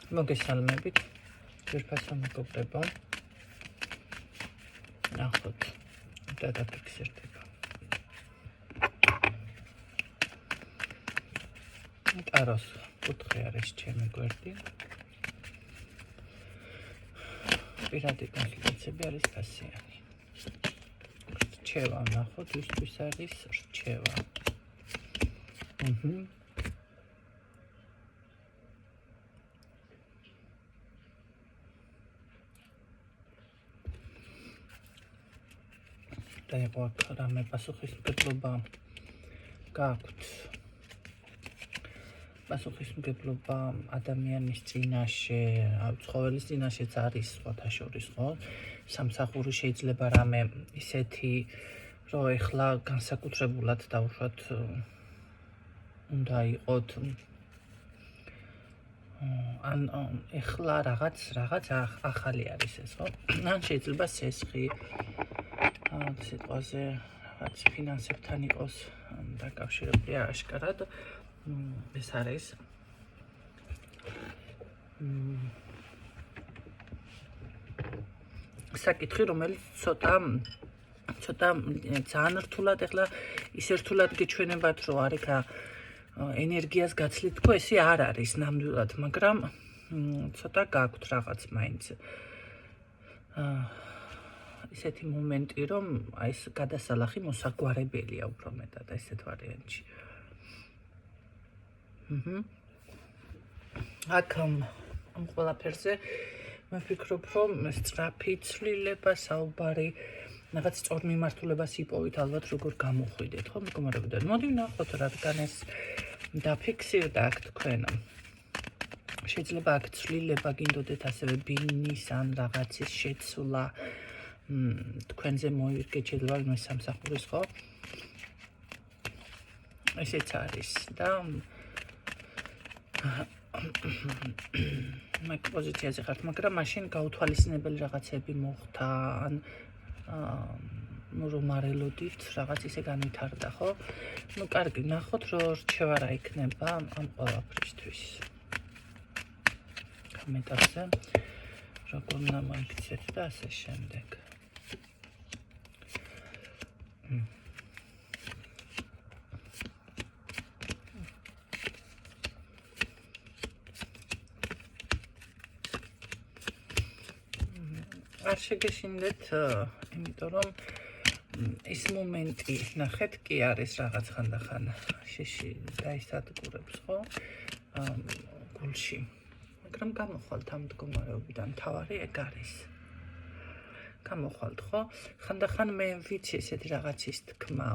მოგესალმებით, ძვირფასო მეგობრებო. ნახოთ, დადაფიქსირდება. ტაროს კუთხე არის ჩემი გვერდი. პირადი კონსულტაციები არის ფასიანი. რჩევა ნახოთ, ვისთვის არის რჩევა. და იყო აქ რამე პასუხისმგებლობა გააქვთ. პასუხისმგებლობა ადამიანის წინაშე, ცხოველის წინაშეც არის სხვათა შორის, ხო? სამსახური შეიძლება რამე ისეთი, რომ ეხლა განსაკუთრებულად დავუშვათ უნდა იყოთ ან ეხლა რაღაც ახალი არის ეს, ხო? ან შეიძლება სესხი სიტყვაზე რაღაც ფინანსებთან იყოს დაკავშირებული აშკარად. ეს არის საკითხი, რომელიც ცოტა ძალიან რთულად ეხლა ისე რთულად გეჩვენებათ, რომ არის ენერგიას გაცლით თქო, ესე არ არის ნამდვილად, მაგრამ ცოტა გაქვთ რაღაც მაინც ისეთი მომენტი, რომ აი ეს გადასალახი მოსაგვარებელია უფრო მეტად ესეთ ვარიანტში. აქ ამ ყველაფერზე მე ვფიქრობ, რომ სწრაფი ცვლილება, საუბარი, რაღაც სწორ მიმართულებას იპოვით ალბათ როგორ გამოხვიდეთ, ხო, მეგობრებო. მოდი ვნახოთ, რადგან ეს დაფიქსირდა აქ თქვენ. შეიძლება აქ ცვლილება გინდოდეთ ასევე ბინის ან რაღაცის შეცვლა, თქვენზე მოიგეთ შეიძლება ვინმე სამსახურის, ხო? ესეც არის და მაგ პოზიციაზე ხართ, მაგრამ მაშინ გაუთვალისწინებელი რაღაცები მოხდა, ან რომ მარელოდით რაღაც ისე განვითარდა, ხო? ნუ კარგი, ნახოთ, რომ რჩევა რა იქნება ამ ყველაფრისთვის. კომენტარზე როგორ უნდა მოიქცეთ და ასე შემდეგ. არ შეგეშინდეთ, იმიტომ რომ ეს მომენტი ნახეთ კი არის რაღაც ხანდახან შეში დაისადგურებს, ხო? გულში. მაგრამ გამოხვალთ ამ მდგომარეობიდან, თავარი ეგ არის. გამოხვალთ, ხო? ხანდახან მე ვიცი ესეთი რაღაცის თქმა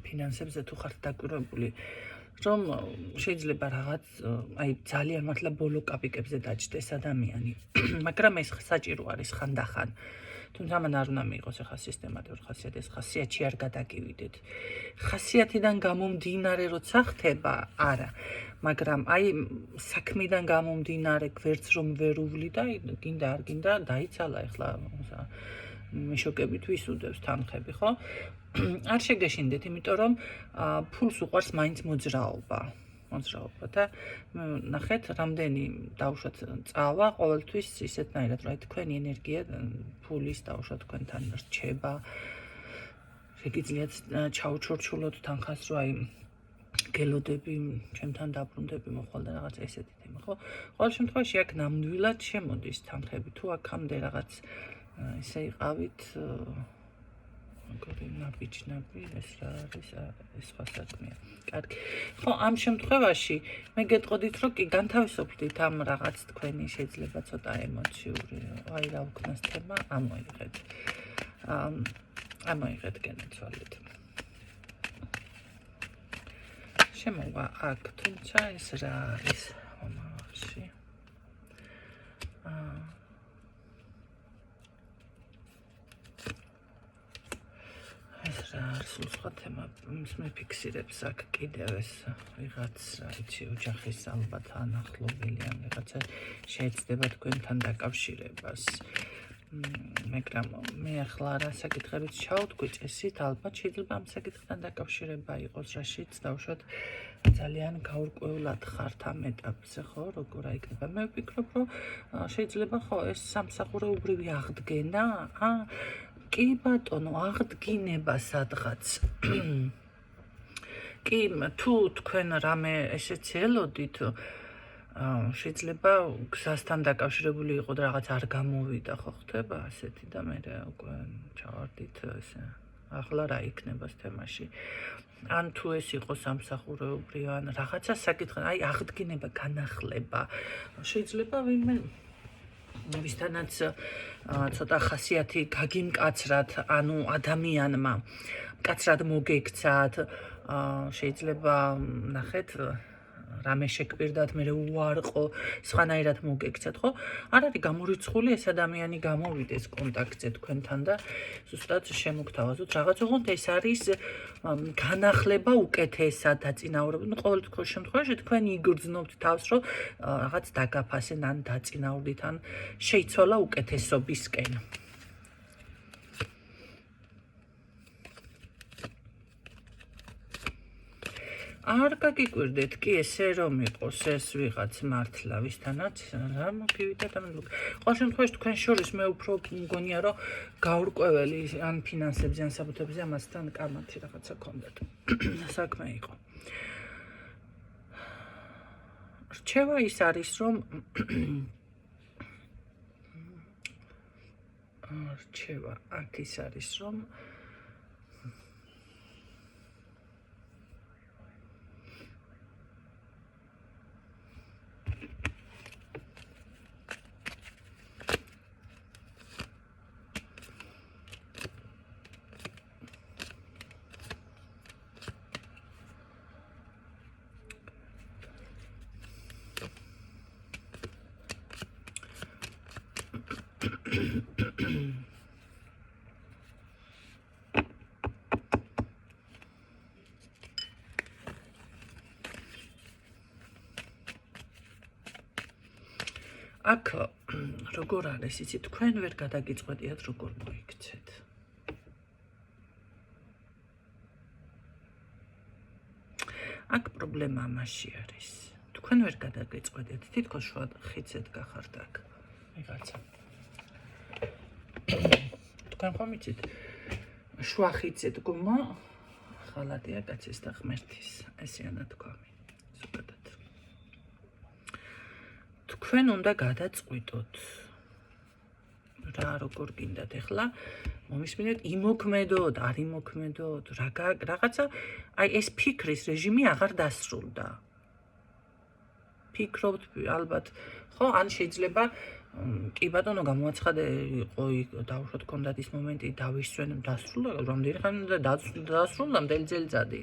ფინანსებზე თუ ხართ დაკვირვებული, რომ შეიძლება რაღაც აი ძალიან მართლა ბოლო კაპიკებზე დაჯდეს ადამიანი, მაგრამ ეს საჭირო არის ხანდახან. თუმცა მან არ უნდა მიიღოს ახლა სისტემატიური ხასიათი, ეს ხასიათი არ გადაგივიდეთ. ხასიათიდან გამომდინარე როცა ხდება, არა, მაგრამ აი საქმიდან გამომდინარე გვერდს რომ ვერ უვლი და გინდა არ გინდა დაიცალა ახლა მიშოკებით ვისუდევს თანხები, ხო? არ შეგეშინდეთ, იმიტომ რომ ფულს უყვარს მაინც მოძრაობა და ნახეთ, რამდენი დავუშვათ წავა ყოველთვის ისეთნაირად, რომ თქვენი ენერგია ფულის დავუშვათ თქვენთან რჩება. შეგიძლიათ ჩაუჩორჩულოთ თანხას, რომ აი გელოდები, ჩემთან დაბრუნდები მოხვალ და რაღაც ესეთი თემა, ხო? ყოველ შემთხვევაში აქ ნამდვილად შემოდის თანხები, თუ აქამდე რაღაც ისე იყავით ნაბიჯნაბი, ეს რა არის, ეს სხვა საქმეა. კარგი. ხო, ამ შემთხვევაში მე გეტყოდით, რომ კი განთავისუფლდით ამ რაღაც თქვენი შეიძლება ცოტა ემოციური, აი რა უქნას თემა, ამოიღეთ. ამოიღეთ განაცვალეთ. შემოვა აქ, თუმცა ეს რა არის მომავალში. სულ სხვა თემა მიფიქსირებს აქ კიდევ ეს ვიღაც რაიცი ოჯახის ალბათ ანახლობელი ან ვიღაცა შეეცდება თქვენთან დაკავშირებას. მაგრამ მე ახლა რა საკითხებით ჩავთქვი წესით, ალბათ შეიძლება ამ საკითხთან დაკავშირება იყოს, რაშიც დავუშვათ ძალიან გაურკვევლად ხართ ამ ეტაპზე, ხო, როგორ აიკრება. მე ვფიქრობ, რომ შეიძლება ხო ეს სამსახურეობრივი აღდგენა, კი ბატონო, აღდგინება სადღაც. კი, თუ თქვენ რამე ესეც ელოდით, შეიძლება გზასთან დაკავშირებული იყო და რაღაც არ გამოვიდა, ხო ხდება ასეთი და მე უკვე ჩავარდით ესე. ახლა რა იქნება ეს თემაში? ან თუ ეს იყო სამსახურეობრივი, ან რაღაცა საკითხი, აი აღდგინება, განახლება. შეიძლება ვინმე ვისთანაც ცოტა ხასიათი გაგიმკაცრათ, ანუ ადამიანმა მკაცრად მოგექცათ, შეიძლება ნახეთ რამე შეგვირდათ, მე უარყო, სხვანაირად მოგექცათ, ხო? არ არის გამორიცხული ეს ადამიანი გამოვიდეს კონტაქტზე თქვენთან და ზუსტად შემოგთავაზოთ რაღაც, ოღონდ ეს არის განახლება უკეთესად დაწინაურებული. ნუ ყოველ შემთხვევაში თქვენ იგრძნობთ თავს, რომ რაღაც დაგაფასენ ან დაწინაურდით, ან შეიცვალა უკეთესობისკენ. არ გაგიკვირდეთ კი ესე რომ იყოს ეს ვიღაც მართლა ვისთანაც რა მოგივიდეთ ამ ყოველ შემთხვევაში თქვენ შორის მე უფრო მგონია რომ გაურკვეველი ან ფინანსებზე ან საბუთებზე ამასთან კამათი რაღაცა ქონდათ საქმე იყო რჩევა ის არის რომ რჩევა აქ ის არის რომ აქ როგორ არის იცი თქვენ ვერ გადაგიწყვეტიათ როგორ მოიქცეთ აქ პრობლემა ამაში არის თქვენ ვერ გადაგიწყვეტიათ თითქოს შუა ხიცეთ გახართ აქ ვიღაცა თქვენ ხომ იცით შუა ხიცეთ გუმა ხალატია კაცის და ღმერთის ესეა ნათქვამი ზოგადად თქვენ უნდა გადაწყვიტოთ რა როგორ გინდათ ეხლა მომისმინეთ იმოქმედოთ არ იმოქმედოთ რაღაცა აი ეს ფიქრის რეჟიმი აღარ დასრულდა ფიქრობთ ალბათ ხო ან შეიძლება კი ბატონო გამოაცხადე იყო დაუშვათ კონდათ ის მომენტი დავისვენ დასრულდა რამდენი ხანი უნდა დასრულდა მთელი წელიწადი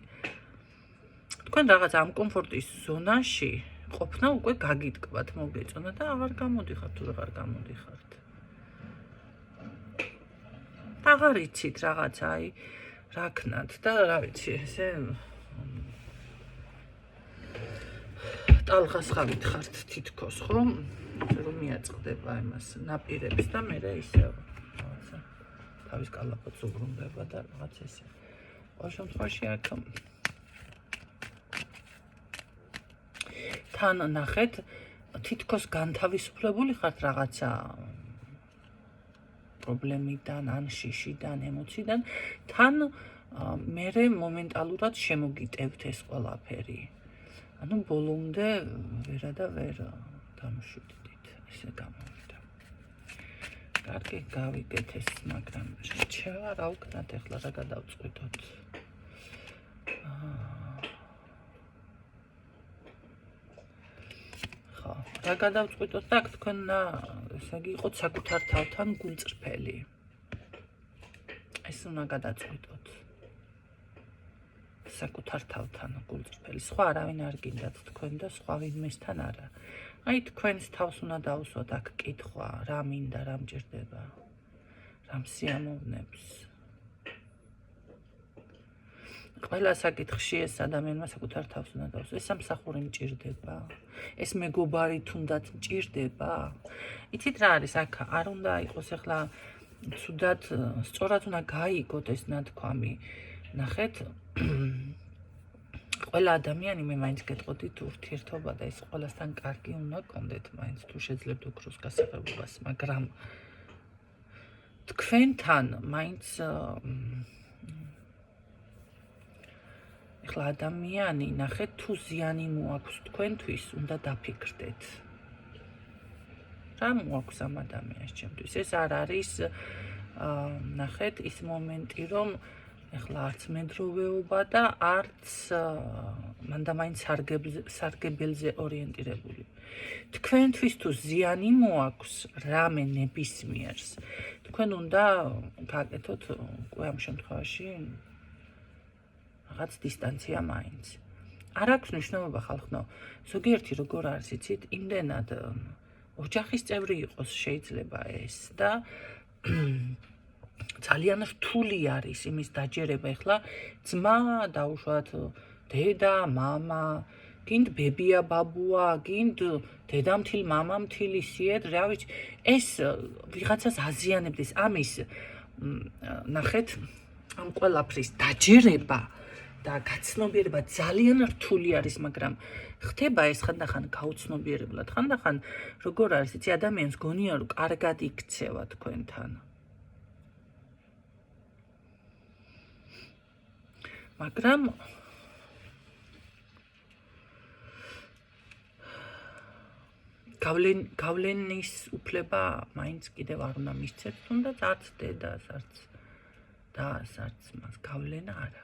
თქვენ რაღაც ამ კომფორტის ზონაში ყოფნა უკვე გაგიტკბათ მოგეწონა და აღარ გამოდიხართ თუ აღარ გამოდიხართ აღარ იცით რაღაცა აი რა ქნათ და რა ვიცი ესე ტალღასხავით ხართ თითქოს ხო რომ მიაწყდება იმას ნაპირებს და მე ისე რაღაცა თავის კალაპოტს უბრუნდება და რაღაც ესე ყოველ შემთხვევაში აქ თან ნახეთ თითქოს განთავისუფლებული ხართ რაღაცა პრობლემიდან ან შიშიდან ემოციიდან თან მერე მომენტალურად შემოგიტევთ ეს ყველაფერი ანუ ბოლომდე ვერა და ვერ დამშვიდით ესე გამოვიდა კარგი გავიგეთ ეს მაგრამ რჩევა რა ვქნათ ეხლა რა გადავწყვიტოთ რა გადავწყვიტოთ და თქვენ ესე იგი იყოთ საკუთარ თავთან გულწრფელი ეს უნდა გადაწყვიტოთ საკუთარ თავთან გულწრფელი სხვა არავინ არ გინდათ თქვენ და სხვა ვინმესთან არა აი თქვენს თავს უნდა დაუსვათ აქ კითხვა რა მინდა რა მჭირდება რა მსიამოვნებს ყველა საკითხში ეს ადამიანმა საკუთარ თავს უნდა დაუსვა ეს სამსახური მჭირდება ეს მეგობარი თუნდაც მჭირდება იცით რა არის აქ არ უნდა იყოს ახლა ცუდად სწორად უნდა გაიგოთ ეს ნათქვამი ნახეთ ყველა ადამიანი მე მაინც გეტყოდით ურთიერთობა და ეს ყველასთან კარგი უნდა გქონდეთ მაინც თუ შეძლებთ ოქროს გასაღებობას, მაგრამ თქვენთან მაინც ეხლა ადამიანი ნახეთ თუ ზიანი მოაქვს თქვენთვის, უნდა დაფიქრდეთ. რა მოაქვს ამ ადამიანს ჩემთვის? ეს არ არის ნახეთ ის მომენტი, რომ ეხლა არც მედროვეობა და არც მანდამაინც სარგებელზე ორიენტირებული. თქვენთვის თუ ზიანი მოაქვს რამე ნებისმიერს, თქვენ უნდა გააკეთოთ უკვე ამ შემთხვევაში რაღაც დისტანცია მაინც. არ აქვს მნიშვნელობა ხალხო, ზოგიერთი როგორ არის იცით, იმდენად ოჯახის წევრი იყოს შეიძლება ეს და ძალიან რთული არის იმის დაჯერება, ეხლა ძმა დაუშვათ დედა, მამა, გინდ ბებია, ბაბუა, გინდ დედამთილ, მამამთილ ისიეთ, რა ვიცი, ეს ვიღაცას აზიანებდეს, ამის ნახეთ, ამ ყველაფრის დაჯერება და გაცნობიერება ძალიან რთული არის, მაგრამ ხდება ეს ხანდახან გაუცნობიერებლად, ხანდახან როგორ არის, იცი, ადამიანს გონია რომ კარგად იქცევა თქვენთან. მაგრამ გავლენის უფლება მაინც კიდევ არ უნდა მისცეთ, თუნდაც არც დედას, არც დას, არც მას გავლენა არა.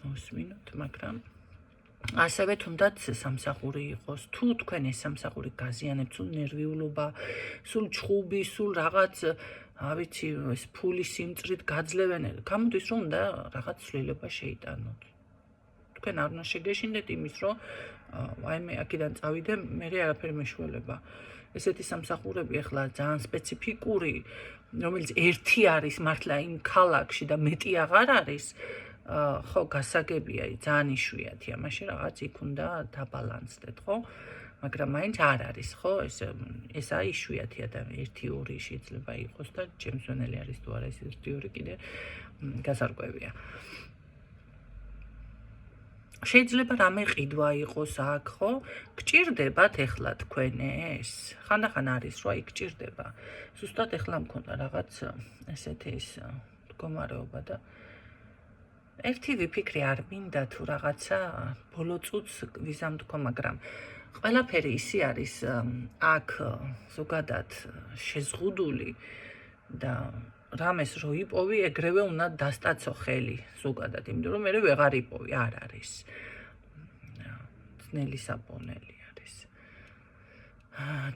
მოსმინოთ, მაგრამ ასევე თუნდაც სამსახური იყოს, თუ თქვენ ეს სამსახური გაზიანებთ, სულ ნერვიულობა, სულ ჩხუბი, სულ რაღაც ავიცი ეს ფული სიმწრით გაძლევენ, გამოდის რომ უნდა რაღაც ცვლილება შეიტანოთ. თქვენ არ უნდა შეგეშინდეთ იმის, რომ აი მე აქედან წავიდე, მე არაფერი მეშველება. ესეთი სამსახურები ახლა ძალიან სპეციფიკური, რომელიც ერთი არის მართლა იმ ქალაქში და მეტი აღარ არის, ხო, გასაგებია, ძალიან იშვიათია, მაშინ რაღაც იქ უნდა დაბალანსდეთ, ხო? მაგრამ მაინც არ არის, ხო? ესა იშვიათი ადამიანი, 1-2 შეიძლება იყოს და ჩემსვენელი არის თუ არა ეს 1-2 კიდე გასარკვევია. შეიძლება რამე ყიდვა იყოს აქ, ხო? გჭირდებათ ეხლა თქვენ ეს? ხანდახან არის, რომ აი გჭირდება. ზუსტად ეხლა მქონდა რაღაც ესეთი ის მდგომარეობა და ერთი ვიფიქრე არ მინდა თუ რაღაცა ბოლო წუთს ვიზამთქო, მაგრამ ყველაფერი ისი არის აქ ზოგადად შეზღუდული და რამეს რო იპოვი, ეგრევე უნდა დასტაცო ხელი ზოგადად, იმიტომ რომ მე ვეღარ იპოვი, არ არის. ძნელი საპონელი არის.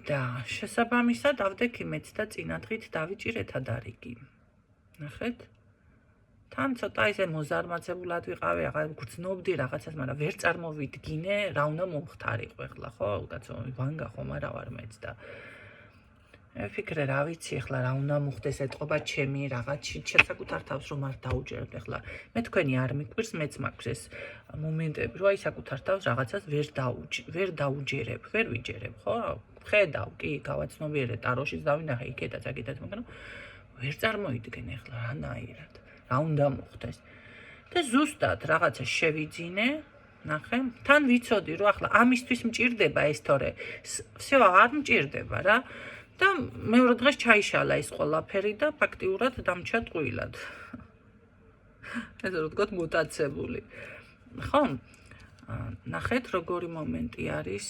და შესაბამისად ავდექი მეც და წინადღით დავიჭირეთ ადარიგი. ნახეთ? თან ცოტა ისე მოზარმაცებულად ვიყავი, აღარ გრძნობდი რაღაცას, მაგრამ ვერ წარმოვიდგინე, რა უნდა მომხდარიყო ეხლა, ხო? კაცო, ვანგა ხომ არა ვარ მეც და ვიფიქრე, რა ვიცი, ეხლა რა უნდა მოხდეს, ეთყობა ჩემი რაღაც საკუთარ თავს რომ არ დაუჯერებ ეხლა. მე თქვენი არ მიკვირს, მეც მაქვს ეს მომენტები, რომ აი საკუთარ თავს რაღაცას ვერ დაუჯერებ, ვერ ვიჯერებ, ხო? ხედავ, კი, გავაცნობიერე, ტაროშიც დავინახე, იქედაც, აქედაც, მაგრამ ვერ წარმოიდგენ ეხლა რანაირად. რა უნდა მოხდეს. და ზუსტად რაღაცა შევიძინე, ნახე, თან ვიცოდი, რომ ახლა ამისთვის მჭირდება ეს თორე, всё არ მჭირდება რა. და მეორე დღეს ჩაიშალა ეს ყველაფერი და ფაქტიურად დამჩა ტყუილად. ესე რომ ვთქვათ, მუტაცებული. ხო? ნახეთ, როგორი მომენტი არის.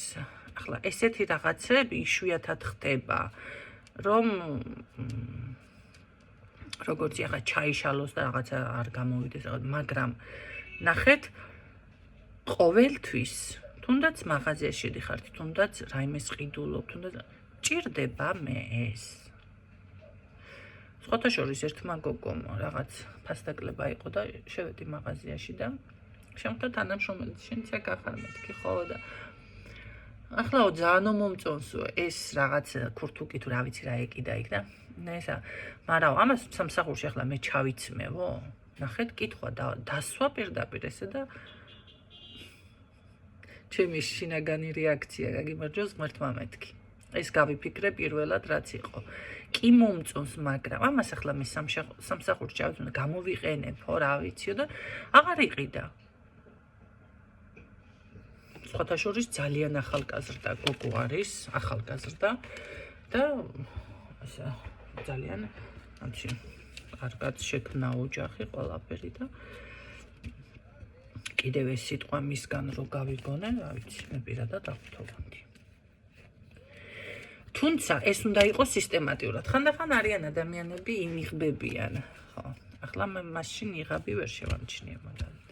ახლა ესეთი რაღაცები იშვიათად ხდება, რომ როგორც ახლა ჩაიშალოს და რაღაცა არ გამოვიდეს, მაგრამ ნახეთ, ყოველთვის, თუნდაც მაღაზიაში შედიხართ, თუნდაც რაიმეს ყიდულობ, თუნდაც ჭირდება მე ეს. სხვათა შორის ერთმა გოგომ რაღაც ფასდაკლება იყო და შევედი მაღაზიაში და შემოხვდა თანამშრომელი, შენც აქ ახარ მეთქი, ხო და ახლა ძალიან მომწონს ეს რაღაც ქურთუკი თუ რა ვიცი რა ეკიდა იქ და ესა, მაგრამ ამას სამსახურში ახლა მე ჩავიცმევო. ნახეთ, კითხვა დასვა პირდაპირ ესე და ჩემი შინაგანი რეაქცია გაგიმარჯოს ღმერთმა მეთქი. ეს გავიფიქრე პირველად რაც იყო. კი მომწონს, მაგრამ ამას ახლა მე სამსახურში ჩავიცმე, გამოვიყენებო, რა ვიციო და აღარ იყიდა. სხვათა შორის ძალიან ახალგაზრდა გოგო არის, ახალგაზრდა და ასე ძალიან ამჩი კარგად შექმნა ოჯახი ყველაფერი და კიდევ ეს სიტყვა მისგან რო გავიგონე, რა ვიცი, მე პირადად აღვთოვანდი. თუმცა ეს უნდა იყოს სისტემატიურად. ხანდახან არიან ადამიანები იმიღბებიან, ხო. ახლა მე მაშინ იღაბი ვერ შევამჩნიე მაგალითად.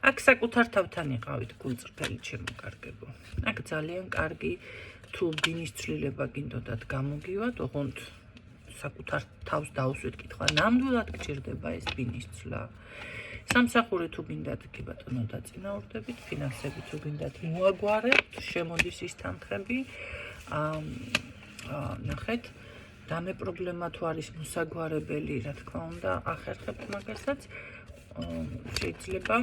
აქ საკუთარ თავთან იყავით გულწრფელი ჩემო კარგებო. აქ ძალიან კარგი თუ ბინის ცვლილება გინდოდათ გამოგივათ, ოღონდ საკუთარ თავს დაუსვით კითხვა, ნამდვილად გჭირდება ეს ბინის ცვლა. სამსახური თუ გინდათ კი ბატონო დაწინაურდებით, ფინანსები თუ გინდათ მოაგვარებთ, შემოდის ის თანხები. ნახეთ, დამე პრობლემა თუ არის მოსაგვარებელი, რა თქმა უნდა, ახერხებთ მაგასაც. შეიძლება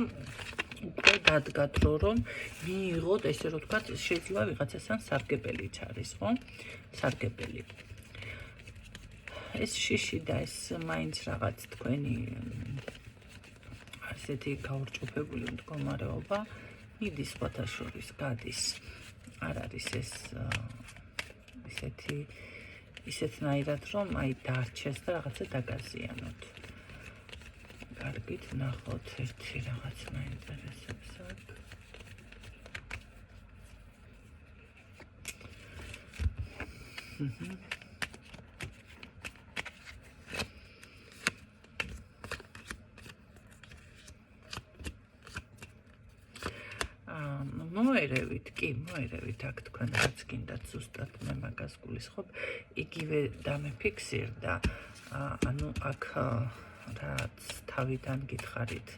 უკვე დადგათ რომ მიიღოთ, ესე რომ ვთქვათ, შეიძლება ვიღაცასთან სარგებელიც არის, ხო? სარგებელი. ეს შიში და ეს მაინც რაღაც თქვენი ასეთი გაურჭოფებული მდგომარეობა მიდის სხვათა შორის, გადის. არ არის ეს ისეთნაირად რომ აი დარჩეს და რაღაცა დაგაზიანოთ. კარგით, ნახოთ ერთი რაღაც მაინტერესებს აქ. მოერევით, კი, მოერევით აქ თქვენ რაც გინდათ ზუსტად მე მაგას გულისხმობ, იგივე დამეფიქსირდა, ანუ აქ რაც თავიდან გითხარით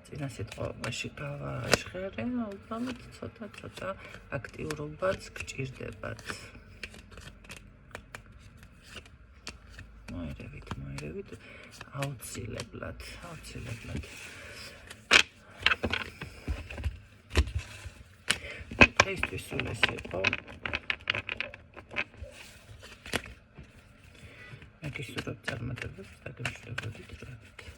წინა სიტყვაში გავაჟღერე, უბრალოდ ცოტა აქტიურობაც გჭირდებათ. მოერევით, აუცილებლად. დღეისთვის სულ ეს იყო. მე გისურვებ წარმატებებს და გემშვიდობებით დროებით.